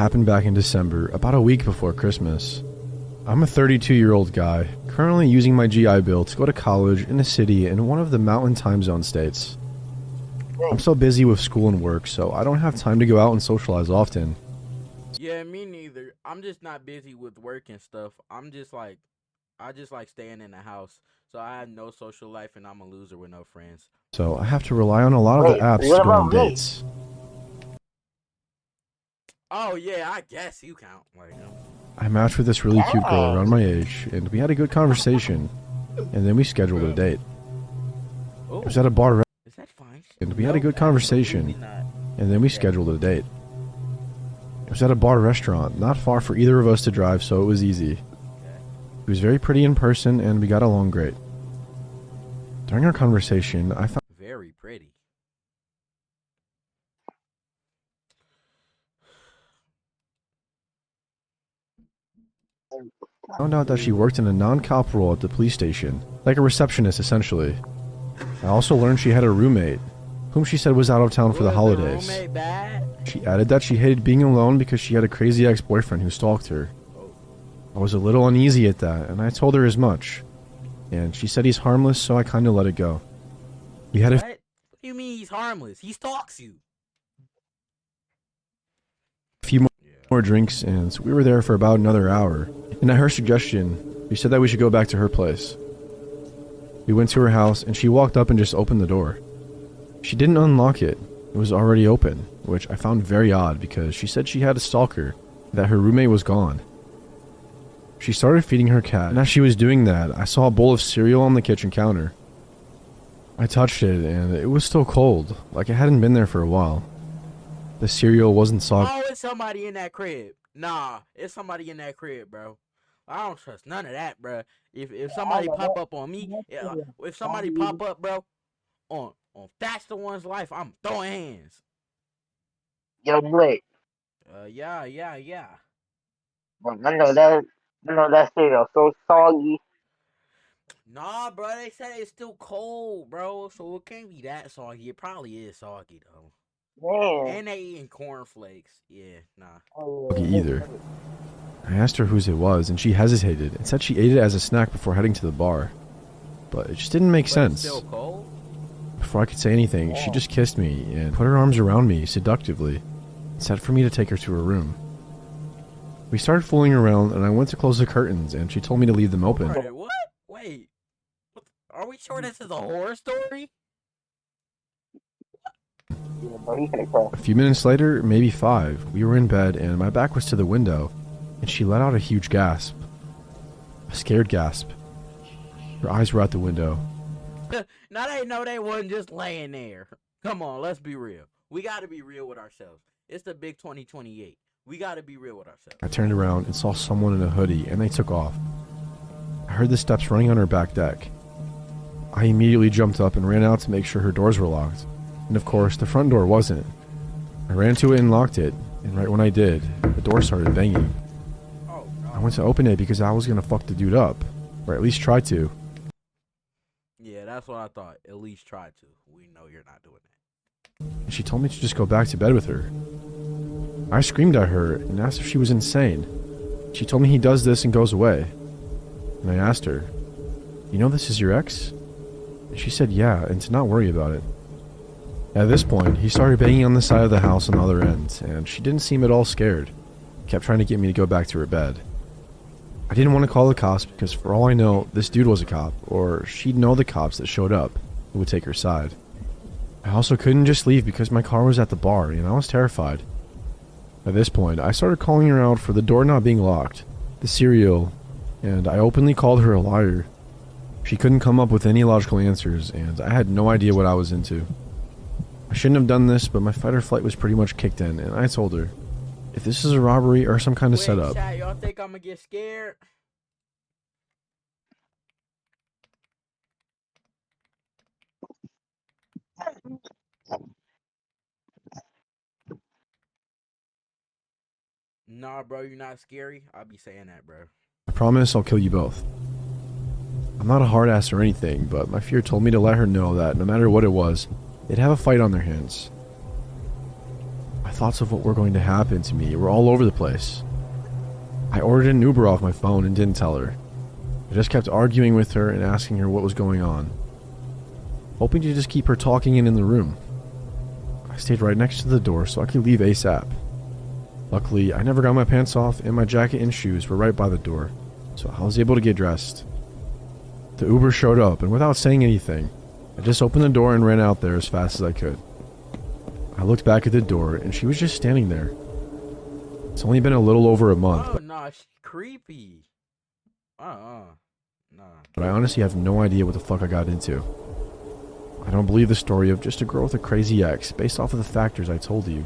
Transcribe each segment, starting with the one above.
happened back in December, about a week before Christmas. I'm a 32-year-old guy, currently using my GI Bill to go to college in a city in one of the mountain time zone states. I'm so busy with school and work, so I don't have time to go out and socialize often. Yeah, me neither. I'm just not busy with work and stuff. I just like staying in the house. So I have no social life and I'm a loser with no friends. So I have to rely on a lot of the apps to go on dates. Oh yeah, I guess you count. I matched with this really cute girl around my age, and we had a good conversation, and then we scheduled a date. It was at a bar. Is that fine? And we had a good conversation, and then we scheduled a date. It was at a bar restaurant, not far for either of us to drive, so it was easy. She was very pretty in person, and we got along great. During our conversation, I found very pretty. Found out that she worked in a non-cop role at the police station, like a receptionist essentially. I also learned she had a roommate, whom she said was out of town for the holidays. She added that she hated being alone because she had a crazy ex-boyfriend who stalked her. I was a little uneasy at that, and I told her as much. And she said he's harmless, so I kinda let it go. We had What do you mean he's harmless? He stalks you. A few more drinks, and we were there for about another hour. And at her suggestion, she said that we should go back to her place. We went to her house, and she walked up and just opened the door. She didn't unlock it. It was already open, which I found very odd because she said she had a stalker, that her roommate was gone. She started feeding her cat, and as she was doing that, I saw a bowl of cereal on the kitchen counter. I touched it, and it was still cold, like it hadn't been there for a while. The cereal wasn't soggy. Oh, it's somebody in that crib. Nah, it's somebody in that crib, bro. I don't trust none of that, bro. If somebody pop up on me, if somebody pop up, bro, on That's the One's life, I'm throwing hands. Yo, Blake. Yeah. I know that cereal so soggy. Nah, bro, they said it's still cold, bro, so it can't be that soggy. It probably is soggy, though. Man. And they eating cornflakes. Yeah, nah. Either. I asked her whose it was, and she hesitated and said she ate it as a snack before heading to the bar. But it just didn't make sense. It's still cold? Before I could say anything, she just kissed me and put her arms around me seductively and said for me to take her to her room. We started fooling around, and I went to close the curtains, and she told me to leave them open. What? Wait. Are we sure this is a horror story? A few minutes later, maybe 5, we were in bed, and my back was to the window, and she let out a huge gasp. A scared gasp. Her eyes were out the window. Now they know they wasn't just laying there. Come on, let's be real. We gotta be real with ourselves. It's the big 2028. We gotta be real with ourselves. I turned around and saw someone in a hoodie, and they took off. I heard the steps running on her back deck. I immediately jumped up and ran out to make sure her doors were locked. And of course, the front door wasn't. I ran to it and locked it, and right when I did, the door started banging. Oh, no. I went to open it because I was gonna fuck the dude up, or at least try to. Yeah, that's what I thought. At least try to. We know you're not doing that. And she told me to just go back to bed with her. I screamed at her and asked if she was insane. She told me he does this and goes away. And I asked her, "You know this is your ex?" And she said yeah, and to not worry about it. At this point, he started banging on the side of the house on the other end, and she didn't seem at all scared. Kept trying to get me to go back to her bed. I didn't want to call the cops because for all I know, this dude was a cop, or she'd know the cops that showed up who would take her side. I also couldn't just leave because my car was at the bar, and I was terrified. At this point, I started calling her out for the door not being locked, the cereal, and I openly called her a liar. She couldn't come up with any logical answers, and I had no idea what I was into. I shouldn't have done this, but my fight or flight was pretty much kicked in, and I told her, if this is a robbery or some kind of setup. Chat, y'all think I'm gonna get scared? Nah, bro, you're not scary. I'll be saying that, bro. I promise I'll kill you both. I'm not a hard ass or anything, but my fear told me to let her know that no matter what it was, they'd have a fight on their hands. I thoughts of what were going to happen to me were all over the place. I ordered an Uber off my phone and didn't tell her. I just kept arguing with her and asking her what was going on, hoping to just keep her talking in the room. I stayed right next to the door so I could leave ASAP. Luckily, I never got my pants off and my jacket and shoes were right by the door, so I was able to get dressed. The Uber showed up, and without saying anything, I just opened the door and ran out there as fast as I could. I looked back at the door and she was just standing there. It's only been a little over a month. Oh, nah, she creepy. Nah. But I honestly have no idea what the fuck I got into. I don't believe the story of just a girl with a crazy ex based off of the factors I told you.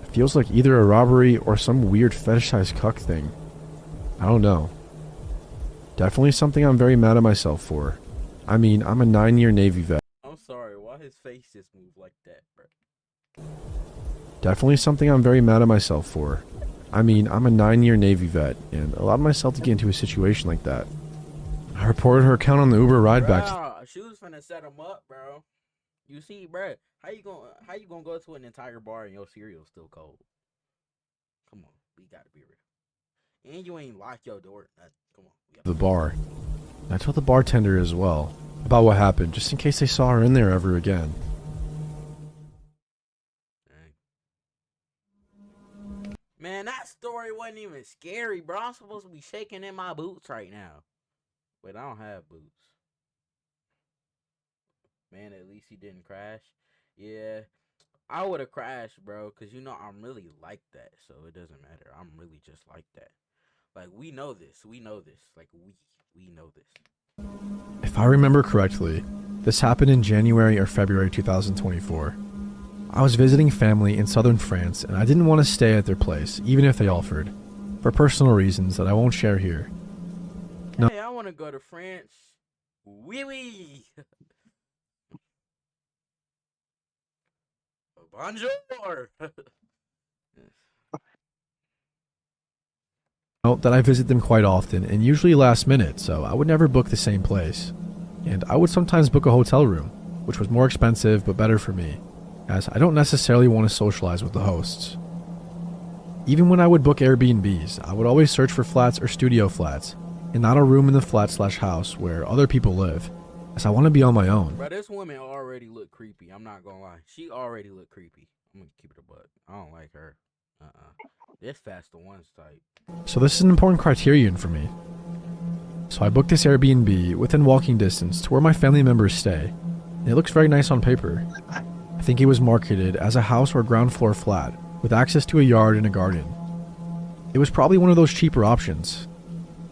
It feels like either a robbery or some weird fetishized cuck thing. I don't know. Definitely something I'm very mad at myself for. I mean, I'm a 9-year Navy vet. I'm sorry, why his face just moved like that, bro? Definitely something I'm very mad at myself for. I mean, I'm a 9-year Navy vet and allowed myself to get into a situation like that. I reported her account on the Uber ride back. She was finna set him up, bro. You see, bro, how you gonna go to an entire bar and your cereal's still cold? Come on, we gotta be real. And you ain't locked your door. Come on. The bar. I told the bartender as well about what happened, just in case they saw her in there ever again. Man, that story wasn't even scary, bro. I'm supposed to be shaking in my boots right now. Wait, I don't have boots. Man, at least he didn't crash. Yeah, I would have crashed, bro, because, you know, I'm really like that, so it doesn't matter. I'm really just like that. Like, we know this. We know this. Like, we know this. If I remember correctly, this happened in January or February 2024. I was visiting family in southern France, and I didn't want to stay at their place, even if they offered, for personal reasons that I won't share here. No. Hey, I want to go to France. Oui. Bonjour. Note that I visit them quite often, and usually last minute, so I would never book the same place. And I would sometimes book a hotel room, which was more expensive but better for me, as I don't necessarily want to socialize with the hosts. Even when I would book Airbnbs, I would always search for flats or studio flats, and not a room in the flat/house where other people live, as I want to be on my own. Bro, this woman already looked creepy. I'm not gonna lie. She already looked creepy. I'm gonna keep it a buck. I don't like her. This faster ones type. So this is an important criterion for me. So I booked this Airbnb within walking distance to where my family members stay. And it looks very nice on paper. I think it was marketed as a house or ground floor flat with access to a yard and a garden. It was probably one of those cheaper options.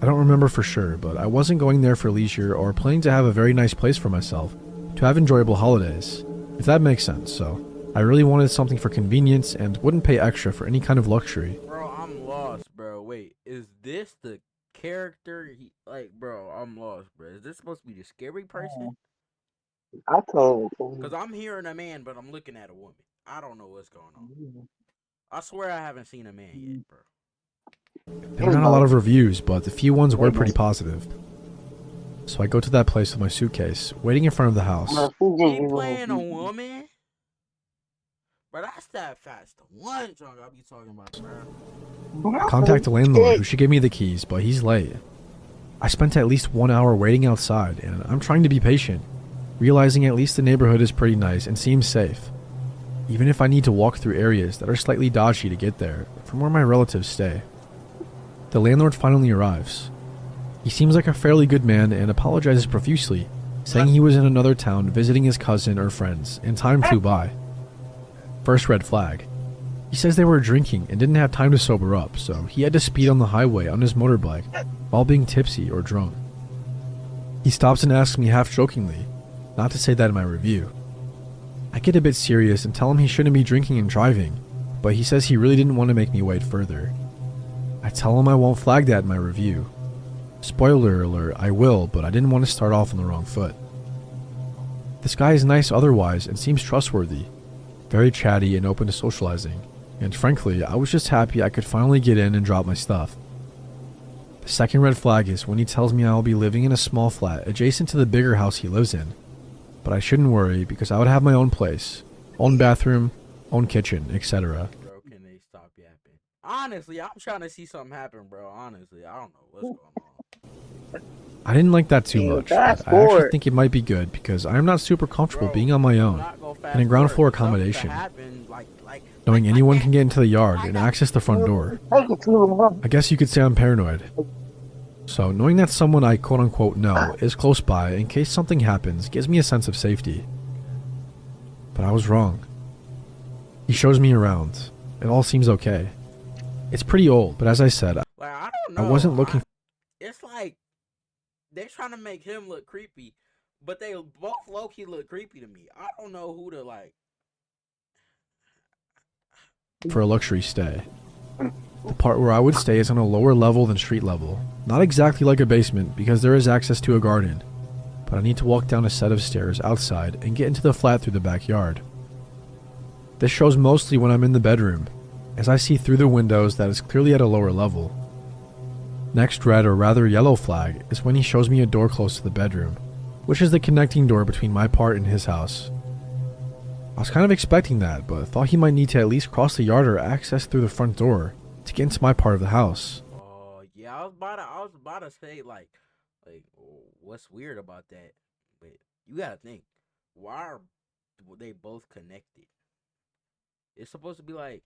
I don't remember for sure, but I wasn't going there for leisure or planning to have a very nice place for myself to have enjoyable holidays, if that makes sense. So I really wanted something for convenience and wouldn't pay extra for any kind of luxury. Bro, I'm lost, bro. Wait, is this the character? Bro, I'm lost, bro. Is this supposed to be the scary person? I told. Because I'm hearing a man, but I'm looking at a woman. I don't know what's going on. I swear I haven't seen a man yet, bro. There were not a lot of reviews, but the few ones were pretty positive. So I go to that place with my suitcase, waiting in front of the house. He playing a woman? Bro, that's that fast one drunk I'll be talking about, bro. I contact the landlord, who should give me the keys, but he's late. I spent at least 1 hour waiting outside, and I'm trying to be patient, realizing at least the neighborhood is pretty nice and seems safe, even if I need to walk through areas that are slightly dodgy to get there from where my relatives stay. The landlord finally arrives. He seems like a fairly good man and apologizes profusely, saying he was in another town visiting his cousin or friends, and time flew by. First red flag. He says they were drinking and didn't have time to sober up, so he had to speed on the highway on his motorbike while being tipsy or drunk. He stops and asks me half-jokingly not to say that in my review. I get a bit serious and tell him he shouldn't be drinking and driving, but he says he really didn't want to make me wait further. I tell him I won't flag that in my review. Spoiler alert, I will, but I didn't want to start off on the wrong foot. This guy is nice otherwise and seems trustworthy, very chatty and open to socializing, and frankly, I was just happy I could finally get in and drop my stuff. The second red flag is when he tells me I will be living in a small flat adjacent to the bigger house he lives in, but I shouldn't worry because I would have my own place, own bathroom, and own kitchen, etc. Bro, can they stop yapping? Honestly, I'm trying to see something happen, bro. Honestly, I don't know what's going on. I didn't like that too Yeah, much, fast but I actually forward. think it might be good because I'm not super comfortable Bro, being on my I'm own not gonna fast in a ground floor forward. Something could accommodation, happen, knowing anyone that. can get into the yard Like and that. access the front door. Take it to him. I guess you could say I'm paranoid. So knowing that someone I quote-unquote know is close by in case something happens gives me a sense of safety. But I was wrong. He shows me around. It all seems okay. It's pretty old, but as I said, Like, I don't I know. wasn't looking. It's like they're trying to make him look creepy, but they both low-key look creepy to me. I don't know who to like. For a luxury stay. The part where I would stay is on a lower level than street level. Not exactly like a basement because there is access to a garden, but I need to walk down a set of stairs outside and get into the flat through the backyard. This shows mostly when I'm in the bedroom, as I see through the windows that it's clearly at a lower level. Next red or rather yellow flag is when he shows me a door close to the bedroom, which is the connecting door between my part and his house. I was kind of expecting that, but thought he might need to at least cross the yard or access through the front door to get into my part of the house. Oh yeah, I was about to say like, what's weird about that? But you gotta think, why are they both connected? It's supposed to be like,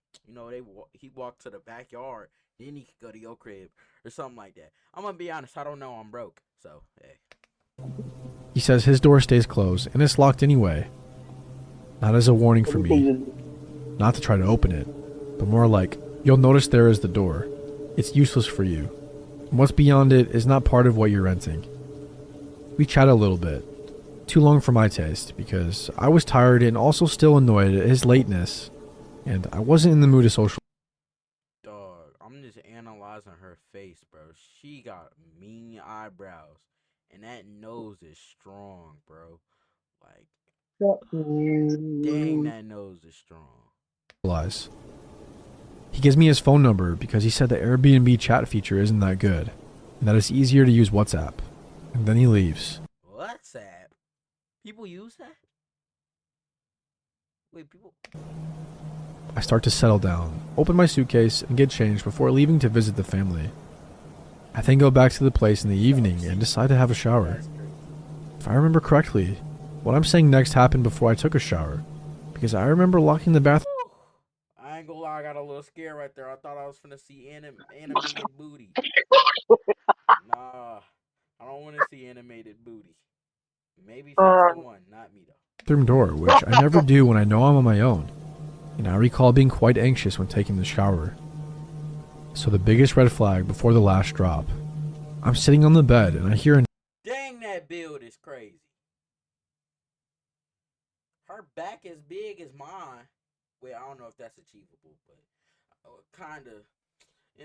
he walked to the backyard, then he could go to your crib or something like that. I'm gonna be honest, I don't know. I'm broke, so hey. He says his door stays closed and it's locked anyway. Not as a warning for me, not to try to open it, but more like, you'll notice there is the door. It's useless for you. And what's beyond it is not part of what you're renting. We chat a little bit. Too long for my taste, because I was tired and also still annoyed at his lateness, and I wasn't in the mood to social. Dog, I'm just analyzing her face, bro. She got mean eyebrows, and that nose is strong, bro. Like, dang, that nose is strong. He gives me his phone number because he said the Airbnb chat feature isn't that good, and that it's easier to use WhatsApp. And then he leaves. WhatsApp? People use that? Wait, people... I start to settle down, open my suitcase, and get changed before leaving to visit the family. I then go back to the place in the evening and decide to have a shower. If I remember correctly, what I'm saying next happened before I took a shower, because I remember locking the bathroom. I ain't gonna lie, I got a little scared right there. I thought I was finna see animated booty. Nah, I don't want to see animated booty. Maybe for someone, not me though. Bathroom door, which I never do when I know I'm on my own, and I recall being quite anxious when taking the shower. So the biggest red flag before the last drop. I'm sitting on the bed and I hear a Dang, that build is crazy. Her back as big as mine. Wait, I don't know if that's achievable, but kind of.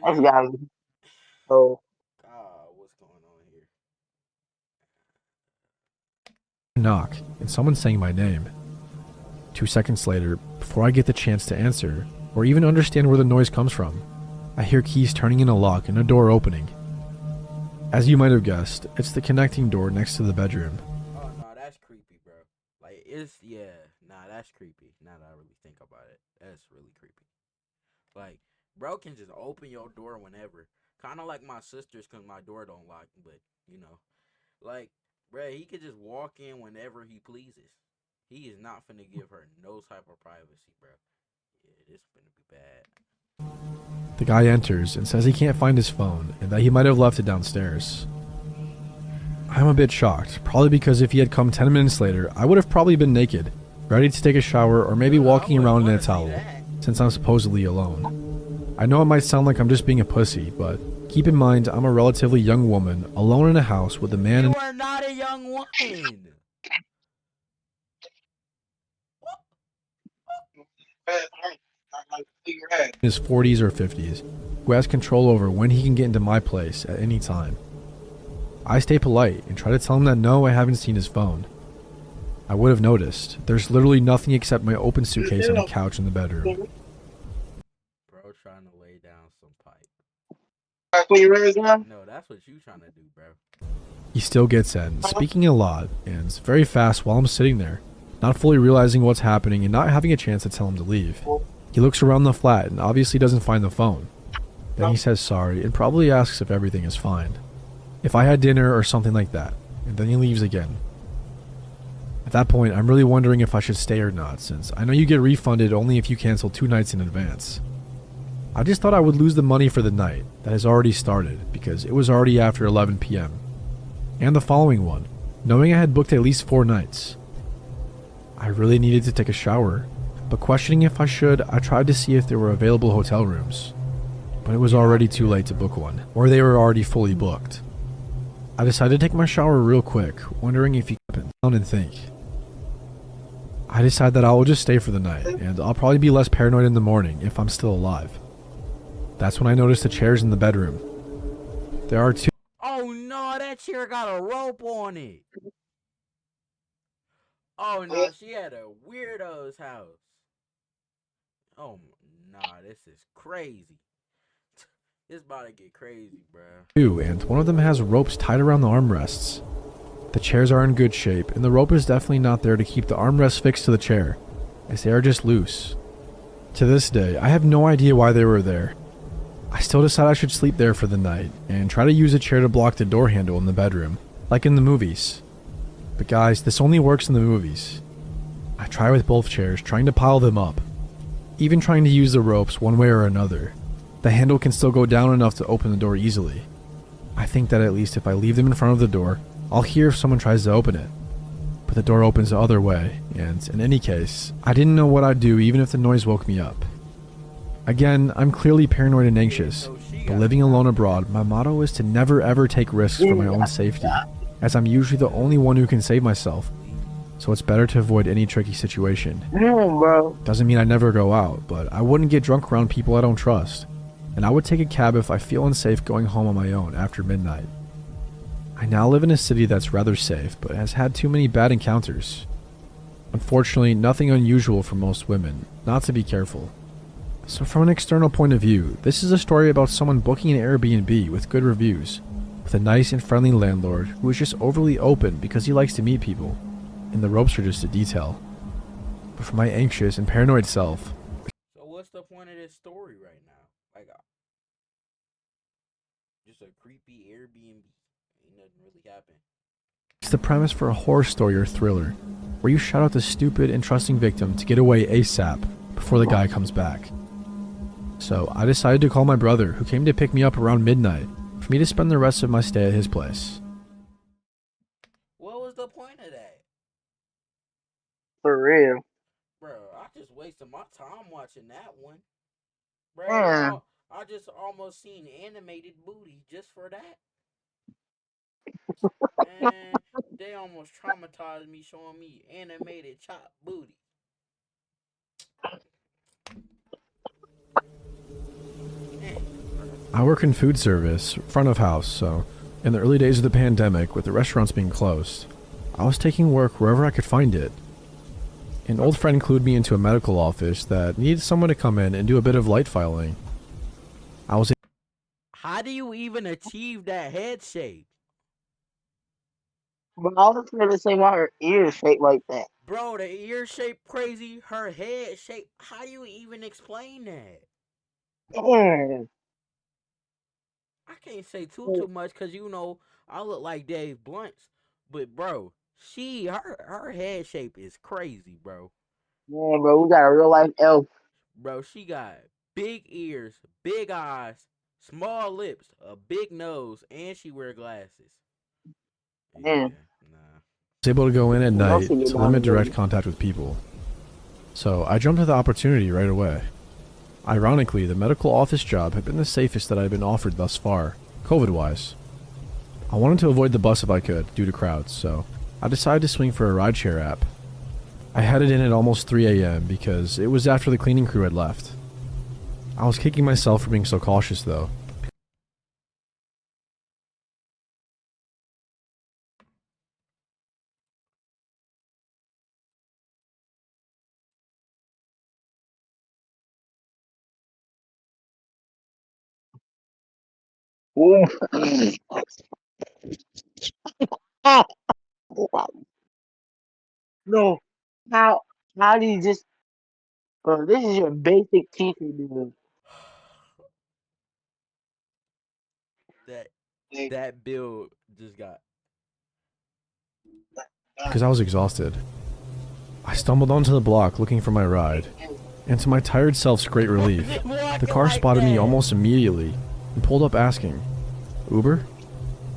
That's gotta be. Oh, What's going on here? knock and someone saying my name. 2 seconds later, before I get the chance to answer or even understand where the noise comes from, I hear keys turning in a lock and a door opening. As you might have guessed, it's the connecting door next to the bedroom. Oh no, that's creepy, bro. Like that's creepy. Now that I really think about it, that's really creepy. Like, bro can just open your door whenever. Kind of like my sister's, cause my door don't lock. But like, bro, he could just walk in whenever he pleases. He is not finna give her no type of privacy, bro. Yeah, this finna be bad. The guy enters and says he can't find his phone and that he might have left it downstairs. I'm a bit shocked, probably because if he had come 10 minutes later, I would have probably been naked, ready to take a shower or maybe walking around in a towel, since I'm supposedly alone. I know it might sound like I'm just being a pussy, but keep in mind I'm a relatively young woman, alone in a house with a man You are not a young woman. in his 40s or 50s, who has control over when he can get into my place at any time. I stay polite and try to tell him that no, I haven't seen his phone. I would have noticed. There's literally nothing except my open suitcase on the couch in the bedroom. Bro trying to lay down some pipe. that's what you raised now? No, that's what you trying to do, bro. He still gets in, speaking a lot, and it's very fast while I'm sitting there. not fully realizing what's happening and not having a chance to tell him to leave. He looks around the flat and obviously doesn't find the phone. Then he says sorry and probably asks if everything is fine, if I had dinner or something like that, and then he leaves again. At that point, I'm really wondering if I should stay or not, since I know you get refunded only if you cancel 2 nights in advance. I just thought I would lose the money for the night that has already started because it was already after 11 p.m. and the following one, knowing I had booked at least 4 nights. I really needed to take a shower, but questioning if I should, I tried to see if there were available hotel rooms, but it was already too late to book one, or they were already fully booked. I decided to take my shower real quick, wondering if you could sit down and think. I decide that I will just stay for the night, and I'll probably be less paranoid in the morning if I'm still alive. That's when I noticed the chairs in the bedroom. There are 2. Oh no, that chair got a rope on it. Oh no, she had a weirdo's house. Oh nah, this is crazy. It's about to get crazy, bro. And one of them has ropes tied around the armrests. The chairs are in good shape, and the rope is definitely not there to keep the armrests fixed to the chair, as they are just loose. To this day, I have no idea why they were there. I still decide I should sleep there for the night, and try to use a chair to block the door handle in the bedroom, like in the movies. But guys, this only works in the movies. I try with both chairs, trying to pile them up. Even trying to use the ropes one way or another, the handle can still go down enough to open the door easily. I think that at least if I leave them in front of the door, I'll hear if someone tries to open it. But the door opens the other way, and in any case, I didn't know what I'd do even if the noise woke me up. Again, I'm clearly paranoid and anxious, but living alone abroad, my motto is to never ever take risks for my own safety, as I'm usually the only one who can save myself, so it's better to avoid any tricky situation. Bro. Doesn't mean I never go out, but I wouldn't get drunk around people I don't trust, and I would take a cab if I feel unsafe going home on my own after midnight. I now live in a city that's rather safe, but has had too many bad encounters. Unfortunately, nothing unusual for most women, not to be careful. So from an external point of view, this is a story about someone booking an Airbnb with good reviews, with a nice and friendly landlord who is just overly open because he likes to meet people, and the ropes are just a detail. But for my anxious and paranoid self... So what's the point of this story right now? Like, just a creepy Airbnb. Ain't nothing really happened. It's the premise for a horror story or thriller, where you shout out the stupid and trusting victim to get away ASAP before the guy comes back. So I decided to call my brother, who came to pick me up around midnight, for me to spend the rest of my stay at his place. What was the point of that? For real. Bro, I just wasted my time watching that one. Bro, Man. I just almost seen animated booty just for that. And they almost traumatized me showing me animated chopped booty. I work in food service, front of house, so in the early days of the pandemic, with the restaurants being closed, I was taking work wherever I could find it. An old friend clued me into a medical office that needed someone to come in and do a bit of light filing. How do you even achieve that head shape? But I was gonna say why her ears shaped like that. Bro, the ear shape crazy, her head shape. How do you even explain that? Damn. I can't say too much because you know I look like Dave Blunt's, but bro, her head shape is crazy, bro. Man, bro, we got a real life elf. Bro, she got big ears, big eyes, small lips, a big nose, and she wear glasses. Yeah, Damn. nah. I was able to go in at What else night you to got limit on direct you? contact with people. So I jumped at the opportunity right away. Ironically, the medical office job had been the safest that I had been offered thus far, COVID-wise. I wanted to avoid the bus if I could, due to crowds, so I decided to swing for a rideshare app. I headed in at almost 3 a.m. because it was after the cleaning crew had left. I was kicking myself for being so cautious though. Ooh. Ah. No. How how do you just bro, this is your basic teacher dude. that that bill just got. because I was exhausted. I stumbled onto the block looking for my ride, and to my tired self's great relief, the car spotted me almost immediately and pulled up asking, "Uber?"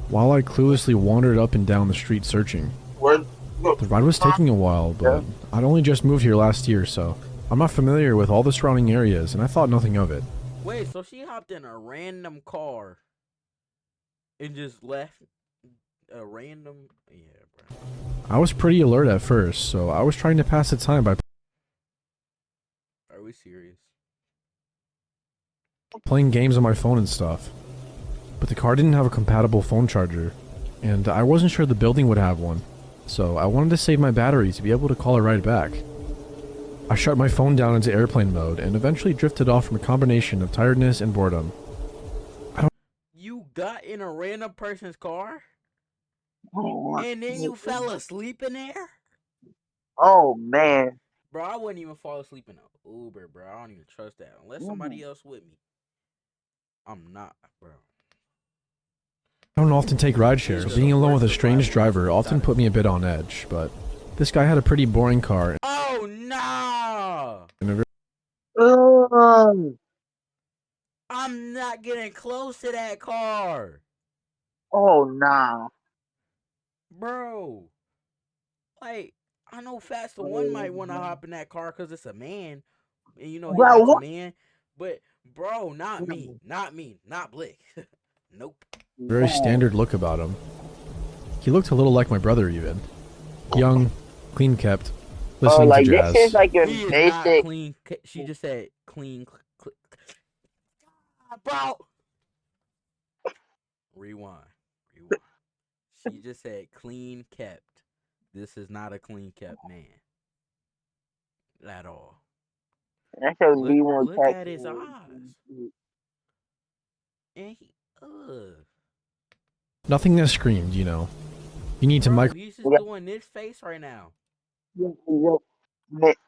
While I cluelessly wandered up and down the street searching. The ride was taking a while, but I'd only just moved here last year, so I'm not familiar with all the surrounding areas, and I thought nothing of it. Wait, so she hopped in a random car and just left a random. Yeah, bro. I was pretty alert at first, so I was trying to pass the time by Are we serious? playing games on my phone and stuff. But the car didn't have a compatible phone charger, and I wasn't sure the building would have one, so I wanted to save my battery to be able to call a ride back. I shut my phone down into airplane mode and eventually drifted off from a combination of tiredness and boredom. You got in a random person's car Oh, and then you fell asleep in there? oh man. Bro, I wouldn't even fall asleep in an Uber, bro. I don't even trust that. Unless somebody else with me. I'm not, bro. I don't often take rideshare, so being alone with a strange driver often put me a bit on edge, but this guy had a pretty boring car Oh, no! and a Um, I'm not getting close to that car. oh nah. Bro. Like, I know Fast the One might want to hop in that car because it's a man. And you know he Bro, likes what? men. But, bro, not me. Not me. Not Blick. Nope. very standard look about him. He looked a little like my brother even. Young, clean kept, Oh, listening like to this jazz. is like your He is not basic. clean. She just said clean. Bro. Rewind. Rewind. She just said clean kept. This is not a clean kept man. At all. That's your Look D1 look tech. at his eyes. And he Nothing that screamed, you know. You need to bro, micro. he's just doing this face right now.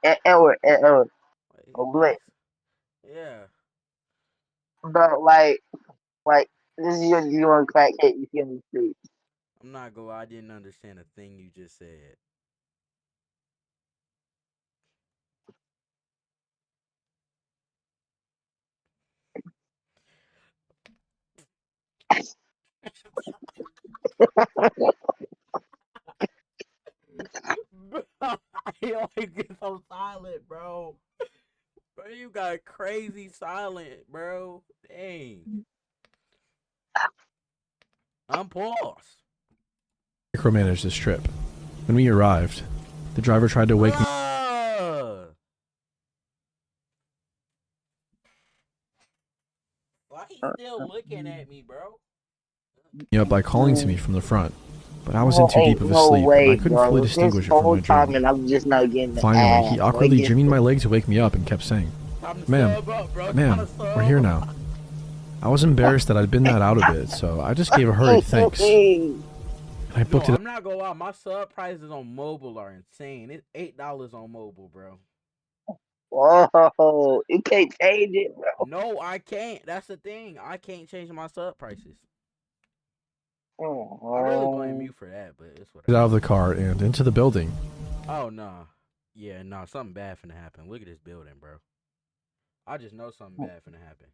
Edward, Like, oh, Blake. yeah. But like, this is your D1 crackhead you see on the street. I'm not gonna lie, I didn't understand a thing you just said. Bro, I like get so silent, bro. Bro, you got crazy silent, bro. Dang. I'm paused. Micromanage this trip. When we arrived, the driver tried to wake Why he still looking at me, bro? me up by calling to me from the front, but I was in too deep of a No sleep way, and I couldn't bro. fully This distinguish it from whole my time dream. and I'm just not getting the Finally, ass. he awkwardly jimmied my leg to wake me up and kept saying, "Ma'am, ma'am, we're here now." I was embarrassed that I'd been that out of it, so I just gave a hurried thanks. And I booked it. I'm not gonna lie, my sub prices on mobile are insane. It's $8 on mobile, bro. Whoa, you can't change it, bro. No, I can't. That's the thing. I can't change my sub prices. I really blame you for that, but it's whatever. Out of the car and into the building. Oh no, yeah, no, something bad finna happen. Look at this building, bro. I just know something bad finna happen.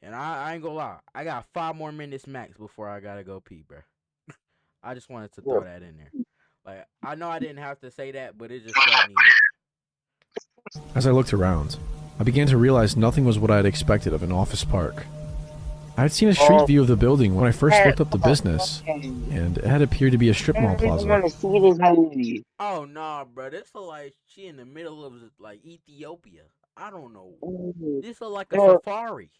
And I ain't gonna lie, I got 5 more minutes max before I gotta go pee, bro. I just wanted to throw that in there. Like, I know I didn't have to say that, but it just felt needed. As I looked around, I began to realize nothing was what I had expected of an office park. I had seen a street view of the building when I first looked up the business, and it had appeared to be a strip mall plaza. Oh nah, bro, this look like she in the middle of like Ethiopia. I don't know. This look like a safari.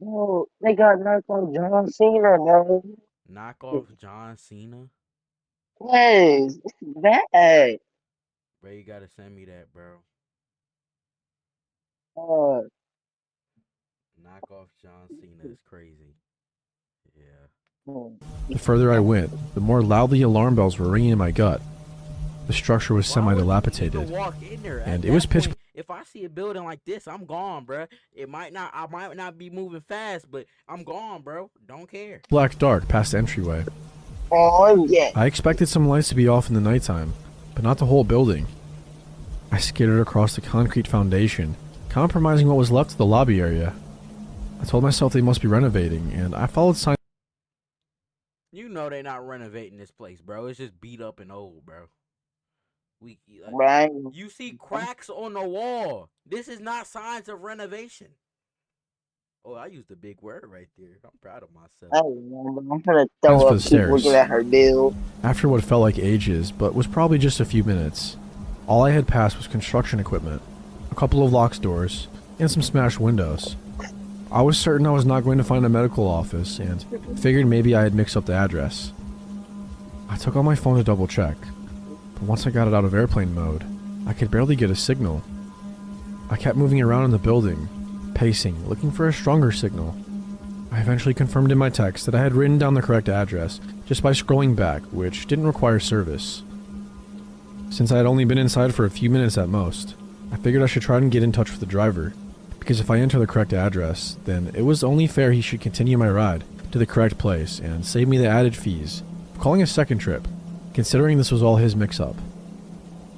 Oh, they got knocked on John Cena, bro. Knock off John Cena. Yes, it's bad. Bro, you gotta send me that, bro. Uh, Knock off John Cena is crazy. Yeah. The further I went, the more loudly alarm bells were ringing in my gut. The structure was Why would you semi-dilapidated, even walk in there? and At it was that pitch point, if I see a building like this, I'm gone, bro. I might not be moving fast, but I'm gone, bro. Don't care. black dark past the entryway. Oh yeah. I expected some lights to be off in the nighttime, but not the whole building. I skidded across the concrete foundation, compromising what was left of the lobby area. I told myself they must be renovating, and I followed signs. You know they not renovating this place, bro. It's just beat up and old, bro. Right. You see cracks on the wall. This is not signs of renovation. Oh, I used a big word right there. I'm proud of myself. I remember. I'm gonna As throw for up the people stairs. looking at her bill. After what felt like ages, but was probably just a few minutes, all I had passed was construction equipment, a couple of locked doors, and some smashed windows. I was certain I was not going to find a medical office, and figured maybe I had mixed up the address. I took out my phone to double check, but once I got it out of airplane mode, I could barely get a signal. I kept moving around in the building, pacing, looking for a stronger signal. I eventually confirmed in my text that I had written down the correct address just by scrolling back, which didn't require service. Since I had only been inside for a few minutes at most, I figured I should try and get in touch with the driver, because if I enter the correct address, then it was only fair he should continue my ride to the correct place and save me the added fees of calling a second trip, considering this was all his mix-up.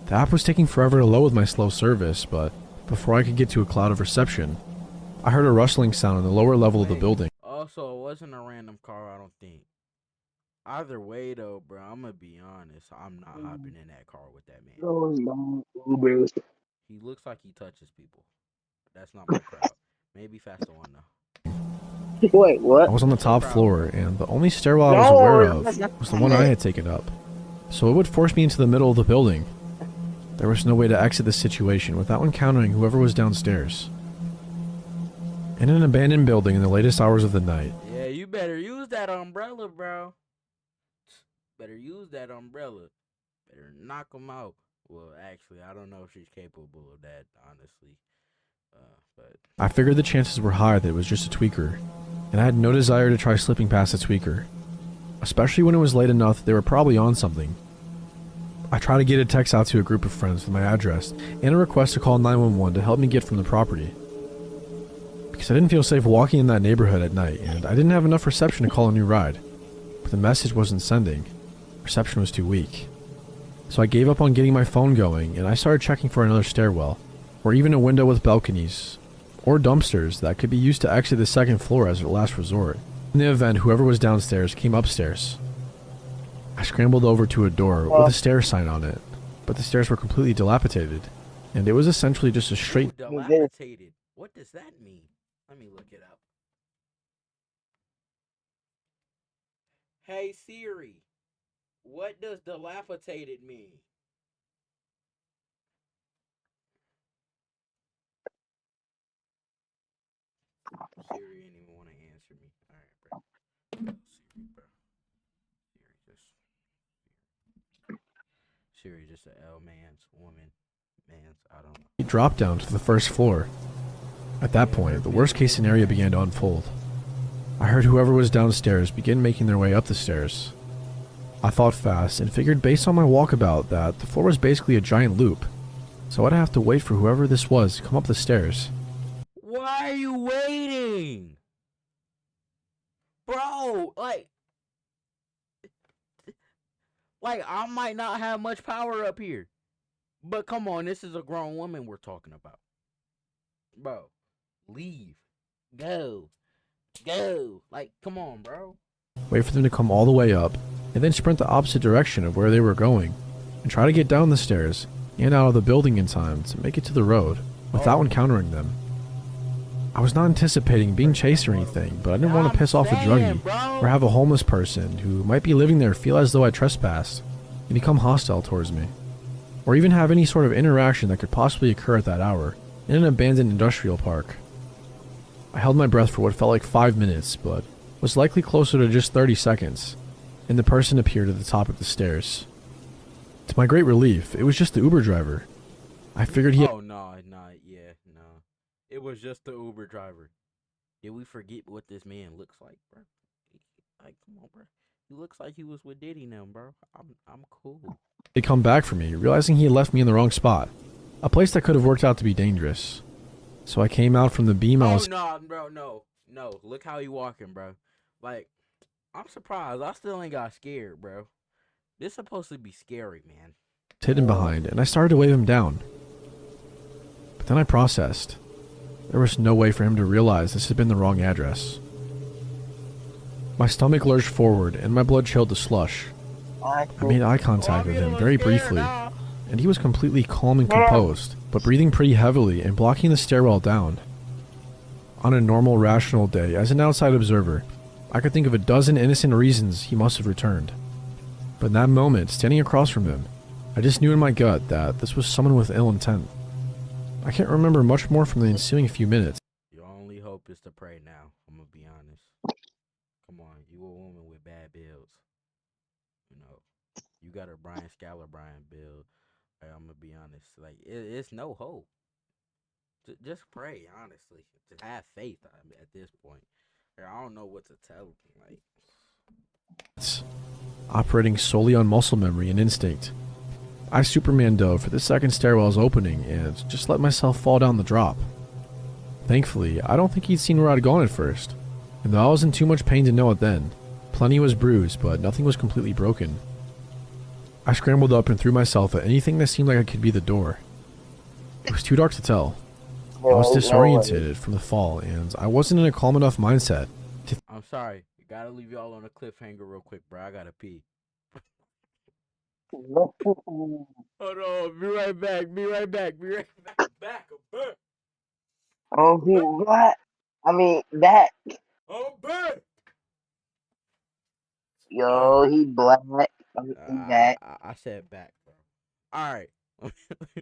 The app was taking forever to load with my slow service, but before I could get to a cloud of reception, I heard a rustling sound in the lower level of the building. Also, it wasn't a random car, I don't think. Either way, though, bro, I'm gonna be honest. I'm not hopping in that car with that man. Those long Ubers. He looks like he touches people. That's not my crowd. Maybe Faster One, though. Wait, what? I was on the top floor, and the only stairwell I was aware of was the one I had taken up, so it would force me into the middle of the building. There was no way to exit the situation without encountering whoever was downstairs. In an abandoned building in the latest hours of the night, Yeah, you better use that umbrella, bro. Better use that umbrella. Better knock him out. Well, actually, I don't know if she's capable of that, honestly. But I figured the chances were high that it was just a tweaker, and I had no desire to try slipping past a tweaker, especially when it was late enough that they were probably on something. I tried to get a text out to a group of friends with my address and a request to call 911 to help me get from the property, because I didn't feel safe walking in that neighborhood at night, and I didn't have enough reception to call a new ride. But the message wasn't sending. Reception was too weak. So I gave up on getting my phone going, and I started checking for another stairwell, or even a window with balconies, or dumpsters that could be used to exit the second floor as a last resort, in the event whoever was downstairs came upstairs. I scrambled over to a door with a stair sign on it, but the stairs were completely dilapidated, and it was essentially just a straight... dilapidated. What does that mean? Let me look it up. Hey Siri, what does dilapidated mean? Siri ain't even want to answer me. All right, bro. Siri, bro. Siri just a L man's woman. Man's, I don't know. drop down to the first floor. At that point, the worst case scenario began to unfold. I heard whoever was downstairs begin making their way up the stairs. I thought fast and figured based on my walkabout that the floor was basically a giant loop, so I'd have to wait for whoever this was to come up the stairs. Why are you waiting? Bro, like I might not have much power up here. But come on, this is a grown woman we're talking about. Bro, leave. Go. Go. Like, come on, bro. Wait for them to come all the way up, and then sprint the opposite direction of where they were going, and try to get down the stairs and out of the building in time to make it to the road without encountering them. I was not anticipating being chased or anything, but I didn't want to piss off a druggie or have a homeless person who might be living there feel as though I trespassed and become hostile towards me, or even have any sort of interaction that could possibly occur at that hour in an abandoned industrial park. I held my breath for what felt like 5 minutes, but was likely closer to just 30 seconds, and the person appeared at the top of the stairs. To my great relief, it was just the Uber driver. I figured he had... Oh, no. It was just the Uber driver. Did we forget what this man looks like, bro? Like, come on, bro. He looks like he was with Diddy now, bro. I'm cool. He'd come back for me, realizing he had left me in the wrong spot. A place that could have worked out to be dangerous. So I came out from the beam I Oh was no, bro, no. Look how he walking, bro. Like, I'm surprised. I still ain't got scared, bro. This supposed to be scary, man. hidden behind, and I started to wave him down. But then I processed. There was no way for him to realize this had been the wrong address. My stomach lurched forward, and my blood chilled to slush. I made eye contact with him very briefly, and he was completely calm and composed, but breathing pretty heavily and blocking the stairwell down. On a normal, rational day, as an outside observer, I could think of a dozen innocent reasons he must have returned. But in that moment, standing across from him, I just knew in my gut that this was someone with ill intent. I can't remember much more from the ensuing few minutes. Your only hope is to pray now. I'm gonna be honest. Come on, you a woman with bad builds. You know, you got a Brian Scalabrine build. I'm gonna be honest. Like, it's no hope. Just pray, honestly. Just have faith at this point. I don't know what to tell him. Like, Operating solely on muscle memory and instinct, I Superman dove for the second stairwell's opening and just let myself fall down the drop. Thankfully, I don't think he'd seen where I'd gone at first, and though I was in too much pain to know it then, plenty was bruised, but nothing was completely broken. I scrambled up and threw myself at anything that seemed like it could be the door. It was too dark to tell. I was disoriented from the fall, and I wasn't in a calm enough mindset to I'm sorry. Gotta leave y'all on a cliffhanger real quick, bro. I gotta pee. Hold on. Be right back. Be right back. Be right back. I'm back. Oh, what? I mean, that. I'm back. Yo, he black. He back. I said back, bro. All right.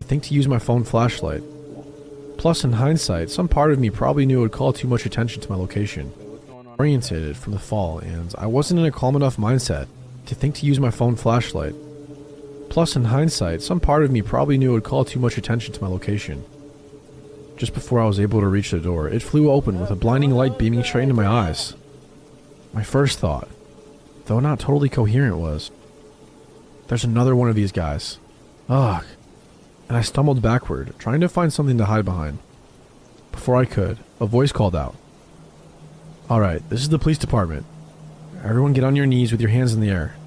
think to use my phone flashlight. Plus, in hindsight, some part of me probably knew it would call too much attention to my location. Oriented from the fall, and I wasn't in a calm enough mindset to think to use my phone flashlight. Plus, in hindsight, some part of me probably knew it would call too much attention to my location. Just before I was able to reach the door, it flew open with a blinding light beaming straight into my eyes. My first thought, though not totally coherent, was, there's another one of these guys. Ugh. And I stumbled backward, trying to find something to hide behind. Before I could, a voice called out. Alright, this is the police department. Everyone get on your knees with your hands in the air.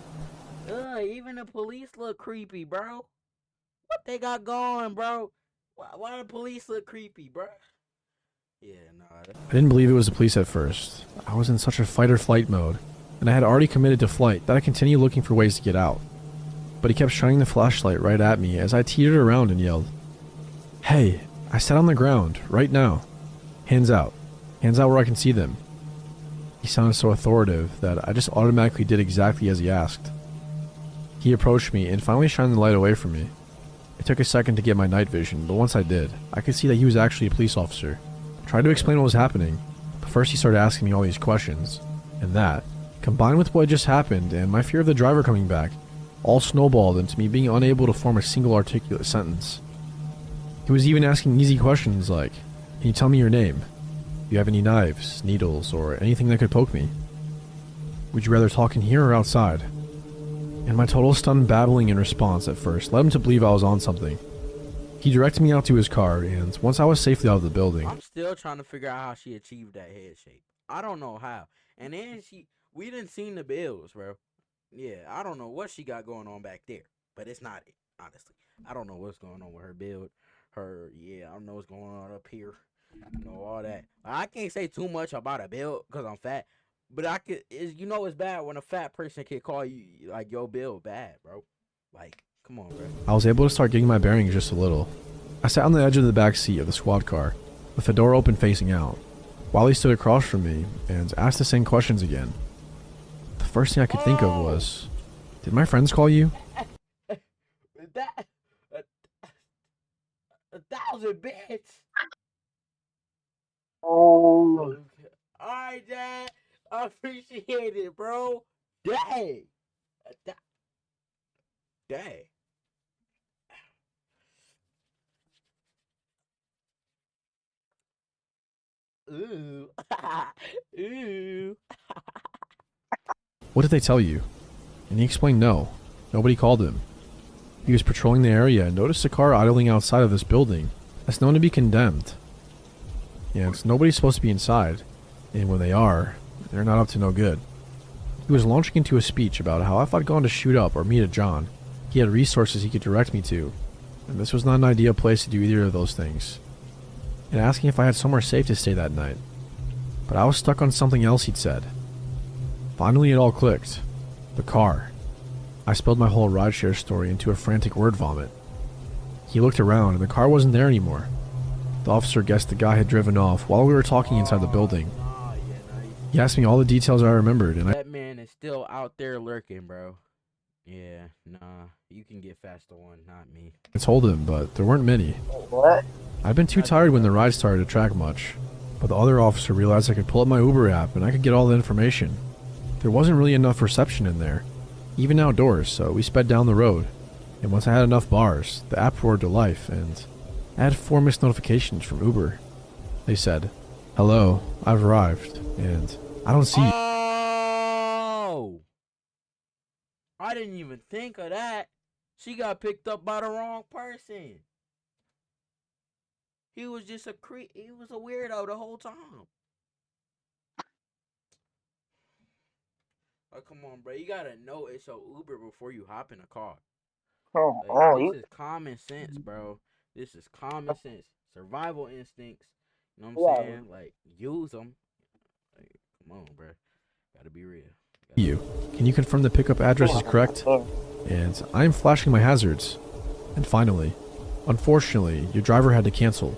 Even the police look creepy, bro. What they got going, bro? Why the police look creepy, bro? Yeah, no. I didn't believe it was the police at first. I was in such a fight or flight mode, and I had already committed to flight that I continued looking for ways to get out. But he kept shining the flashlight right at me as I teetered around and yelled, "Hey, I sat on the ground, right now. Hands out. Hands out where I can see them." He sounded so authoritative that I just automatically did exactly as he asked. He approached me and finally shined the light away from me. It took a second to get my night vision, but once I did, I could see that he was actually a police officer. I tried to explain what was happening, but first he started asking me all these questions, and that, combined with what had just happened and my fear of the driver coming back, all snowballed into me being unable to form a single articulate sentence. He was even asking easy questions like, "Can you tell me your name? Do you have any knives, needles, or anything that could poke me? Would you rather talk in here or outside?" And my total stunned babbling in response at first led him to believe I was on something. He directed me out to his car, and once I was safely out of the building... I'm still trying to figure out how she achieved that head shape. I don't know how. And then we didn't see the bills, bro. Yeah, I don't know what she got going on back there. But it's not it, honestly. I don't know what's going on with her build. I don't know what's going on up here. You know, all that. I can't say too much about a build because I'm fat. But it's bad when a fat person can call you, like, your build bad, bro. Like, come on, bro. I was able to start getting my bearings just a little. I sat on the edge of the back seat of the squad car, with the door open facing out, while he stood across from me and asked the same questions again. The first thing I could think of was, did my friends call you? That 1,000 bits. Oh. Alright, Dad. I appreciate it, bro. Dang. Dang. Ooh. Ooh. "What did they tell you?" And he explained no. Nobody called him. He was patrolling the area and noticed a car idling outside of this building that's known to be condemned. And nobody's supposed to be inside. And when they are, they're not up to no good. He was launching into a speech about how if I'd gone to shoot up or meet a John, he had resources he could direct me to. And this was not an ideal place to do either of those things. And asking if I had somewhere safe to stay that night. But I was stuck on something else he'd said. Finally it all clicked. The car. I spilled my whole rideshare story into a frantic word vomit. He looked around and the car wasn't there anymore. The officer guessed the guy had driven off while we were talking inside the building. He asked me all the details I remembered, and that man is still out there lurking, bro. Yeah, nah, you can get faster one, not me. I told him, but there weren't many. What? I'd been too tired when the ride started to track much, but the other officer realized I could pull up my Uber app and I could get all the information. There wasn't really enough reception in there, even outdoors, so we sped down the road. And once I had enough bars, the app roared to life, and I had 4 missed notifications from Uber. They said, "Hello, I've arrived, and I don't see you." Oh! I didn't even think of that. She got picked up by the wrong person. He was just he was a weirdo the whole time. Oh, come on, bro. You gotta know it's your Uber before you hop in a car. This is common sense, bro. This is common sense. Survival instincts. You know what I'm saying? Like, use them. Like, come on, bro. Gotta be real. Can you confirm the pickup address is correct? And I'm flashing my hazards. And finally, unfortunately, your driver had to cancel.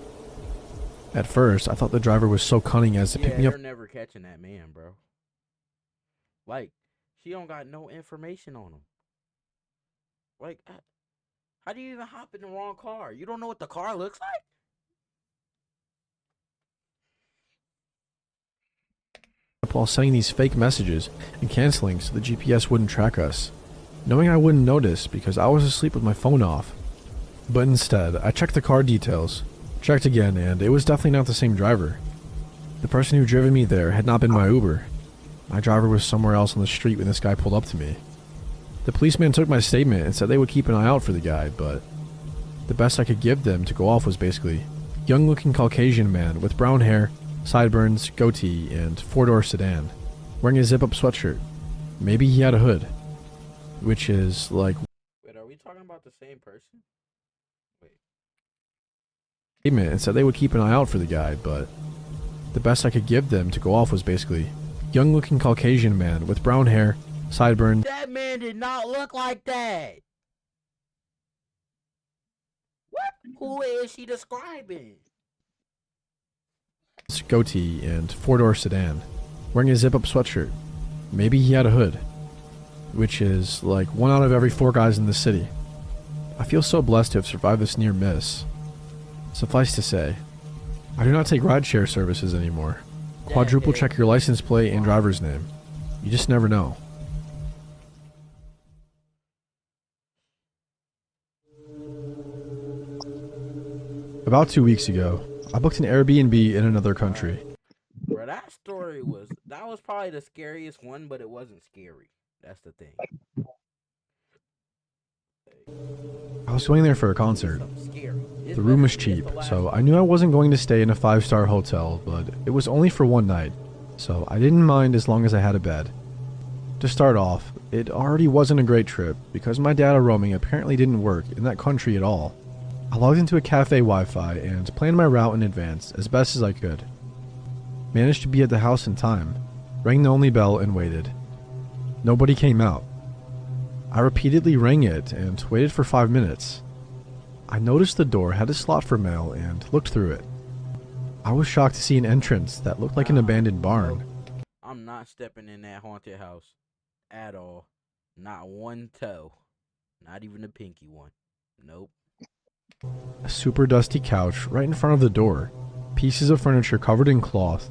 At first, I thought the driver was so cunning as to pick me up. They're never catching that man, bro. Like, she don't got no information on him. Like, how do you even hop in the wrong car? You don't know what the car looks like? While sending these fake messages and canceling so the GPS wouldn't track us, knowing I wouldn't notice because I was asleep with my phone off. But instead, I checked the car details, checked again, and it was definitely not the same driver. The person who driven me there had not been my Uber. My driver was somewhere else on the street when this guy pulled up to me. The policeman took my statement and said they would keep an eye out for the guy, but the best I could give them to go off was basically young-looking Caucasian man with brown hair, sideburns, goatee, and 4-door sedan, wearing a zip-up sweatshirt. Maybe he had a hood, which is like... Wait, are we talking about the same person? Wait. Statement and said they would keep an eye out for the guy, but the best I could give them to go off was basically young-looking Caucasian man with brown hair, sideburns. That man did not look like that. What? Who is she describing? Goatee and 4-door sedan, wearing a zip-up sweatshirt. Maybe he had a hood, which is like 1 out of every 4 guys in the city. I feel so blessed to have survived this near miss. Suffice to say, I do not take rideshare services anymore. Quadruple check your license plate and driver's name. You just never know. About 2 weeks ago, I booked an Airbnb in another country. Bro, that was probably the scariest one, but it wasn't scary. That's the thing. I was going there for a concert. The room was cheap, so I knew I wasn't going to stay in a 5-star hotel, but it was only for one night, so I didn't mind as long as I had a bed. To start off, it already wasn't a great trip because my data roaming apparently didn't work in that country at all. I logged into a cafe Wi-Fi and planned my route in advance as best as I could. Managed to be at the house in time, rang the only bell and waited. Nobody came out. I repeatedly rang it and waited for 5 minutes. I noticed the door had a slot for mail and looked through it. I was shocked to see an entrance that looked like an abandoned barn. I'm not stepping in that haunted house at all. Not one toe. Not even a pinky one. Nope. A super dusty couch right in front of the door. Pieces of furniture covered in cloth.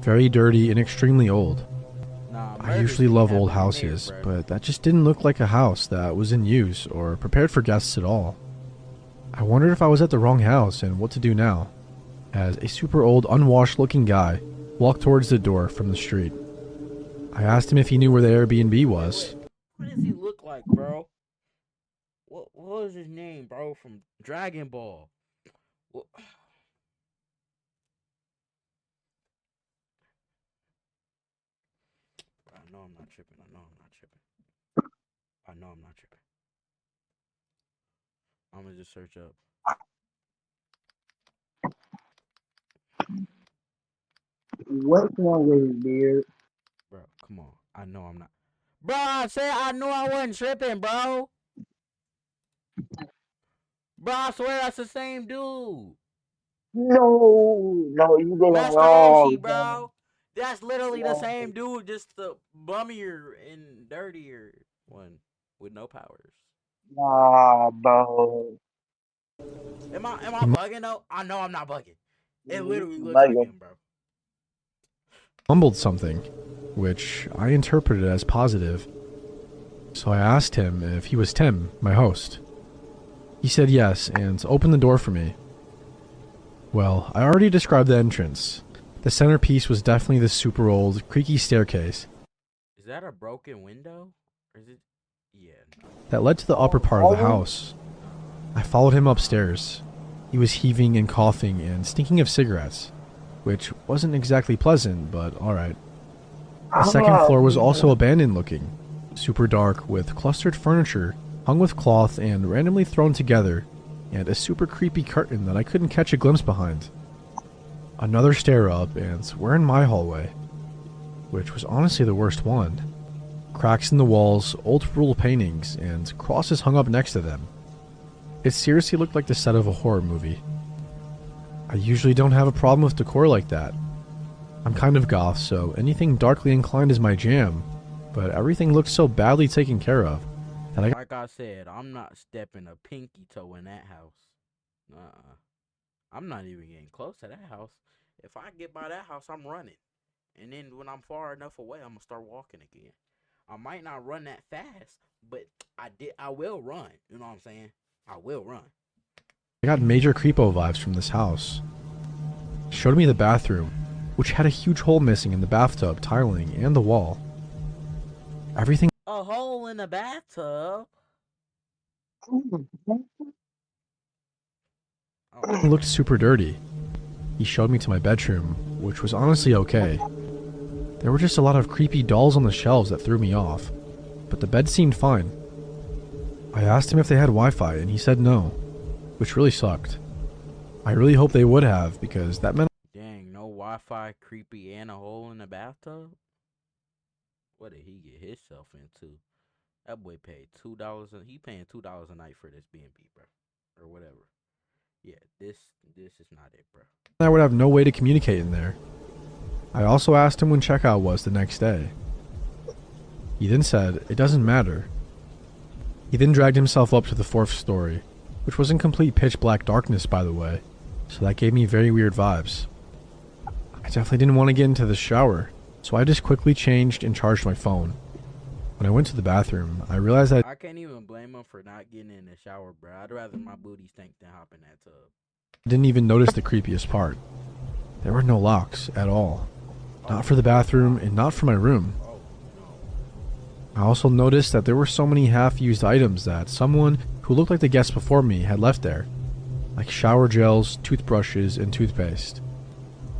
Very dirty and extremely old. I usually love old houses, but that just didn't look like a house that was in use or prepared for guests at all. I wondered if I was at the wrong house and what to do now, as a super old, unwashed looking guy walked towards the door from the street. I asked him if he knew where the Airbnb was. What does he look like, bro? What was his name, bro? From Dragon Ball. What? I know I'm not tripping. I know I'm not tripping. I know I'm not tripping. I'm gonna just search up. What's wrong with his beard? Bro, come on. I know I'm not. Bro, I said I knew I wasn't tripping, bro. Bro, I swear that's the same dude. No, you getting it Master Roshi, wrong, man. bro. That's literally the No. same dude, just the bummier and dirtier one with no powers. Nah, bro. Am I He bugging though? I know I'm not bugging. It literally looks like Bugging. him, bro. mumbled something, which I interpreted as positive. So I asked him if he was Tim, my host. He said yes and opened the door for me. Well, I already described the entrance. The centerpiece was definitely the super old, creaky staircase Is that a broken window? Or is it? Yeah. No. that led to the upper part of the house. I followed him upstairs. He was heaving and coughing and stinking of cigarettes, which wasn't exactly pleasant, but alright. The second floor was also abandoned looking, super dark with clustered furniture hung with cloth and randomly thrown together, and a super creepy curtain that I couldn't catch a glimpse behind. Another stair up, and we're in my hallway, which was honestly the worst one. Cracks in the walls, old rule paintings, and crosses hung up next to them. It seriously looked like the set of a horror movie. I usually don't have a problem with decor like that. I'm kind of goth, so anything darkly inclined is my jam, but everything looked so badly taken care of that Like I said, I'm not stepping a pinky toe in that house. I'm not even getting close to that house. If I get by that house, I'm running. And then when I'm far enough away, I'm gonna start walking again. I might not run that fast, but I will run. You know what I'm saying? I will run. I got major creepo vibes from this house. Showed me the bathroom, which had a huge hole missing in the bathtub tiling and the wall. Everything A hole in the bathtub. Oh, looked super dirty. He showed me to my bedroom, which was honestly okay. There were just a lot of creepy dolls on the shelves that threw me off, but the bed seemed fine. I asked him if they had Wi-Fi, and he said no, which really sucked. I really hope they would have, because that meant dang, no Wi-Fi, creepy, and a hole in the bathtub? What did he get himself into? That boy paid $2. He paying $2 a night for this B&B, bro, or whatever. Yeah, this is not it, bro. I would have no way to communicate in there. I also asked him when checkout was the next day. He then said it doesn't matter. He then dragged himself up to the 4th story, which was in complete pitch black darkness, by the way, so that gave me very weird vibes. I definitely didn't want to get into the shower, so I just quickly changed and charged my phone. When I went to the bathroom, I realized I can't even blame him for not getting in the shower, bro. I'd rather my booty stink than hop in that tub. I didn't even notice the creepiest part. There were no locks at all. Not for the bathroom and not for my room. I also noticed that there were so many half-used items that someone who looked like the guest before me had left there, like shower gels, toothbrushes, and toothpaste.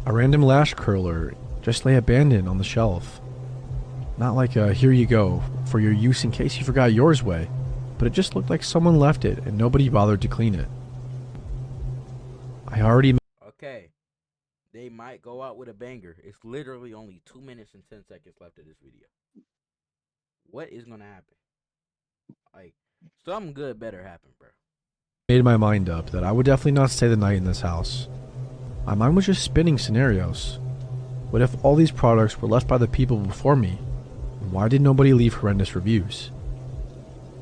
A random lash curler just lay abandoned on the shelf. Not like a here you go for your use in case you forgot yours way, but it just looked like someone left it and nobody bothered to clean it. I already Okay, they might go out with a banger. It's literally only 2 minutes and 10 seconds left of this video. What is gonna happen? Like, something good better happen, bro. made my mind up that I would definitely not stay the night in this house. My mind was just spinning scenarios. What if all these products were left by the people before me? And why did nobody leave horrendous reviews?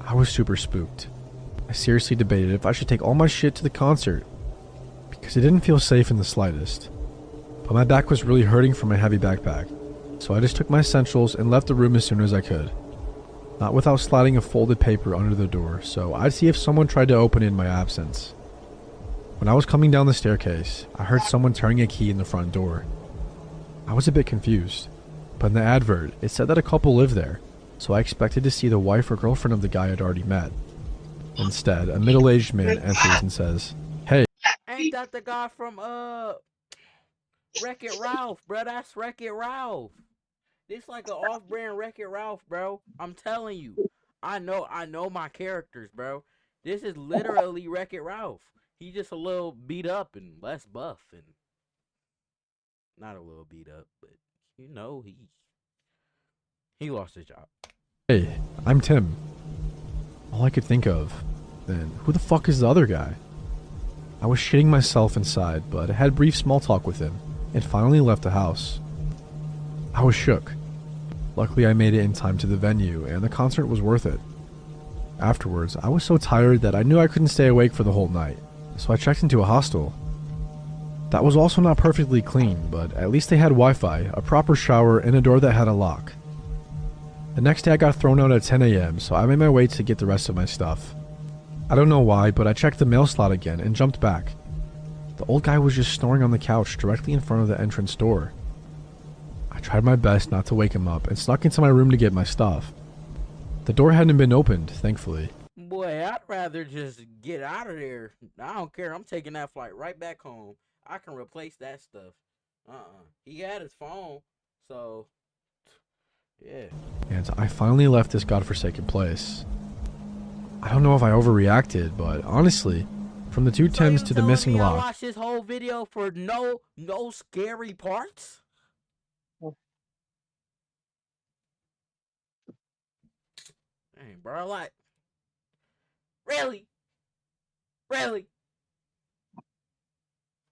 I was super spooked. I seriously debated if I should take all my shit to the concert, because it didn't feel safe in the slightest. But my back was really hurting from my heavy backpack, so I just took my essentials and left the room as soon as I could. Not without sliding a folded paper under the door, so I'd see if someone tried to open it in my absence. When I was coming down the staircase, I heard someone turning a key in the front door. I was a bit confused. But in the advert, it said that a couple lived there, so I expected to see the wife or girlfriend of the guy I'd already met. Instead, a middle-aged man enters and says, "Hey." Ain't that the guy from Wreck-It Ralph, bro? That's Wreck-It Ralph. This like an off-brand Wreck-It Ralph, bro. I'm telling you. I know my characters, bro. This is literally Wreck-It Ralph. He just a little beat up and less buff and not a little beat up, but you know he lost his job. "Hey, I'm Tim." All I could think of, then, who the fuck is the other guy? I was shitting myself inside, but I had brief small talk with him, and finally left the house. I was shook. Luckily I made it in time to the venue, and the concert was worth it. Afterwards, I was so tired that I knew I couldn't stay awake for the whole night, so I checked into a hostel. That was also not perfectly clean, but at least they had Wi-Fi, a proper shower, and a door that had a lock. The next day I got thrown out at 10 a.m., so I made my way to get the rest of my stuff. I don't know why, but I checked the mail slot again and jumped back. The old guy was just snoring on the couch directly in front of the entrance door. I tried my best not to wake him up and snuck into my room to get my stuff. The door hadn't been opened, thankfully. Boy, I'd rather just get out of there. I don't care. I'm taking that flight right back home. I can replace that stuff. He had his phone, so yeah. And I finally left this godforsaken place. I don't know if I overreacted, but honestly, from the two Tims to the missing I lock. watched this whole video for no scary parts. Dang, bro, like, really?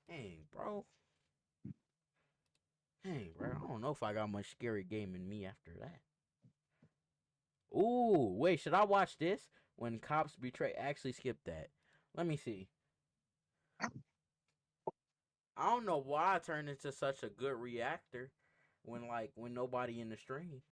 Dang, bro. Dang, bro. I don't know if I got much scary game in me after that. Ooh, wait, should I watch this? When cops betray. Actually, skip that. Let me see. I don't know why I turned into such a good reactor when nobody in the stream.